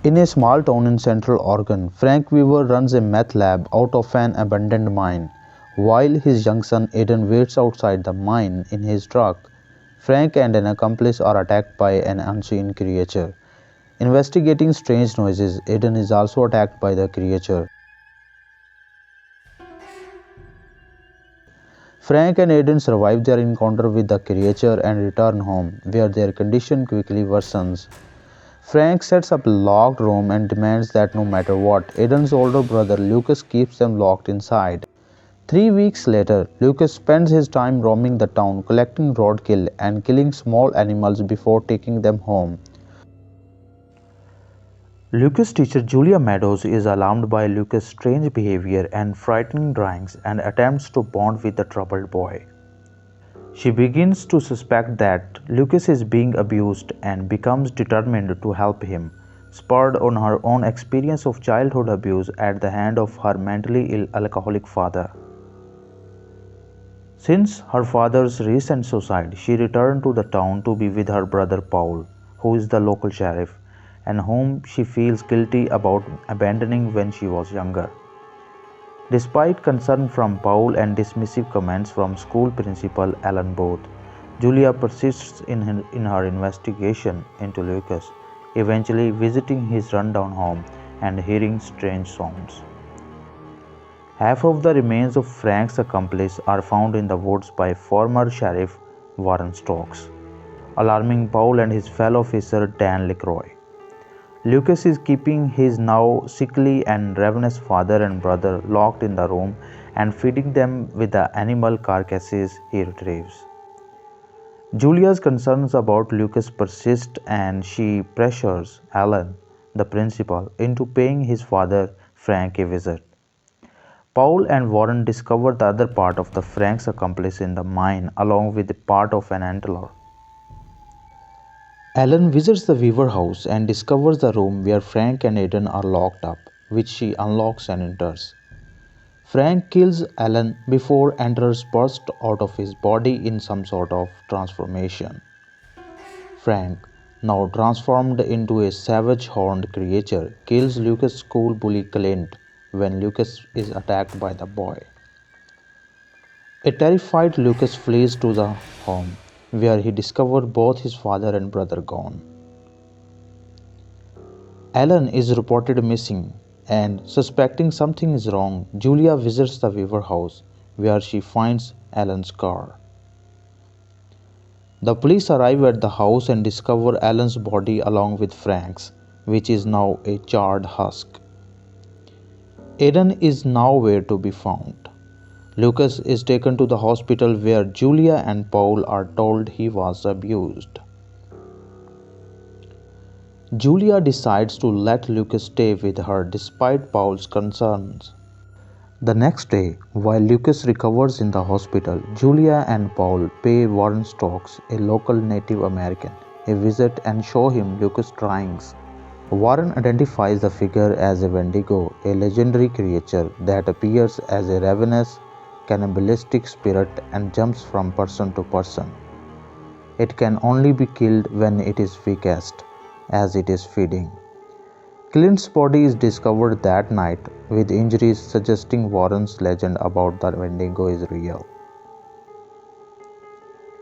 In a small town in central Oregon, Frank Weaver runs a meth lab out of an abandoned mine. While his young son Aiden waits outside the mine in his truck, Frank and an accomplice are attacked by an unseen creature. Investigating strange noises, Aiden is also attacked by the creature. Frank and Aiden survive their encounter with the creature and return home, where their condition quickly worsens. Frank sets up a locked room and demands that no matter what, Aiden's older brother Lucas keeps them locked inside. 3 weeks later, Lucas spends his time roaming the town collecting roadkill and killing small animals before taking them home. Lucas' teacher Julia Meadows is alarmed by Lucas' strange behavior and frightening drawings and attempts to bond with the troubled boy. She begins to suspect that Lucas is being abused and becomes determined to help him, spurred on her own experience of childhood abuse at the hand of her mentally ill alcoholic father. Since her father's recent suicide, she returned to the town to be with her brother Paul, who is the local sheriff, and whom she feels guilty about abandoning when she was younger. Despite concern from Paul and dismissive comments from school principal Alan Booth, Julia persists in her investigation into Lucas, eventually visiting his rundown home and hearing strange sounds. Half of the remains of Frank's accomplice are found in the woods by former Sheriff Warren Stokes, alarming Paul and his fellow officer Dan LeCroy. Lucas is keeping his now sickly and ravenous father and brother locked in the room and feeding them with the animal carcasses he retrieves. Julia's concerns about Lucas persist and she pressures Alan, the principal, into paying his father Frank a visit. Paul and Warren discover the other part of the Frank's accomplice in the mine along with the part of an antler. Alan visits the Weaver house and discovers the room where Frank and Aiden are locked up, which she unlocks and enters. Frank kills Alan before Antler's burst out of his body in some sort of transformation. Frank, now transformed into a savage horned creature, kills Lucas' school bully Clint when Lucas is attacked by the boy. A terrified Lucas flees to the home, where he discovers both his father and brother gone. Alan is reported missing, and suspecting something is wrong, Julia visits the Weaver house, where she finds Alan's car. The police arrive at the house and discover Alan's body along with Frank's, which is now a charred husk. Aiden is nowhere to be found. Lucas is taken to the hospital where Julia and Paul are told he was abused. Julia decides to let Lucas stay with her despite Paul's concerns. The next day, while Lucas recovers in the hospital, Julia and Paul pay Warren Stokes, a local Native American, a visit and show him Lucas' drawings. Warren identifies the figure as a Wendigo, a legendary creature that appears as a ravenous, cannibalistic spirit and jumps from person to person. It can only be killed when it is weakest, as it is feeding. Clint's body is discovered that night with injuries suggesting Warren's legend about the Wendigo is real.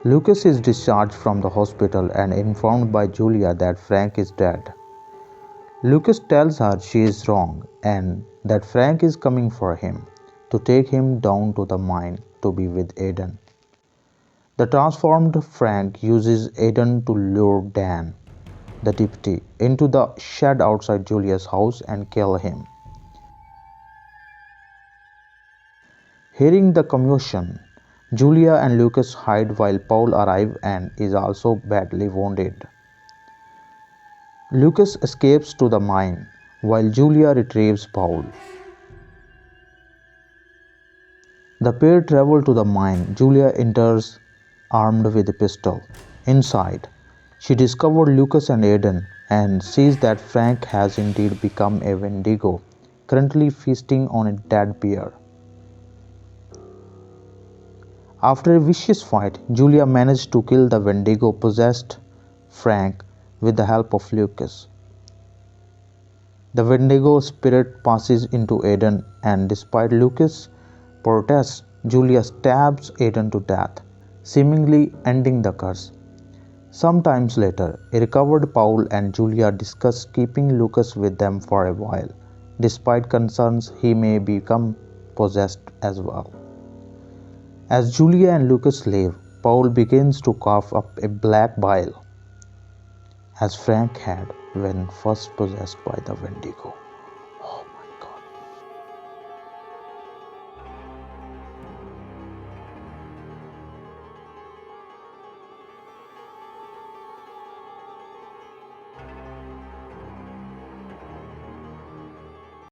Lucas is discharged from the hospital and informed by Julia that Frank is dead. Lucas tells her she is wrong and that Frank is coming for him, to take him down to the mine to be with Aiden. The transformed Frank uses Aiden to lure Dan, the deputy, into the shed outside Julia's house and kill him. Hearing the commotion, Julia and Lucas hide while Paul arrives and is also badly wounded. Lucas escapes to the mine while Julia retrieves Paul. The pair travel to the mine. Julia enters armed with a pistol. Inside, she discovers Lucas and Aiden and sees that Frank has indeed become a Wendigo, currently feasting on a dead bear. After a vicious fight, Julia managed to kill the Wendigo-possessed Frank with the help of Lucas. The Wendigo spirit passes into Aidan, and despite Lucas' protests, Julia stabs Aidan to death, seemingly ending the curse. Sometimes later, a recovered Paul and Julia discuss keeping Lucas with them for a while, despite concerns he may become possessed as well. As Julia and Lucas leave, Paul begins to cough up a black bile, as Frank had when first possessed by the Wendigo.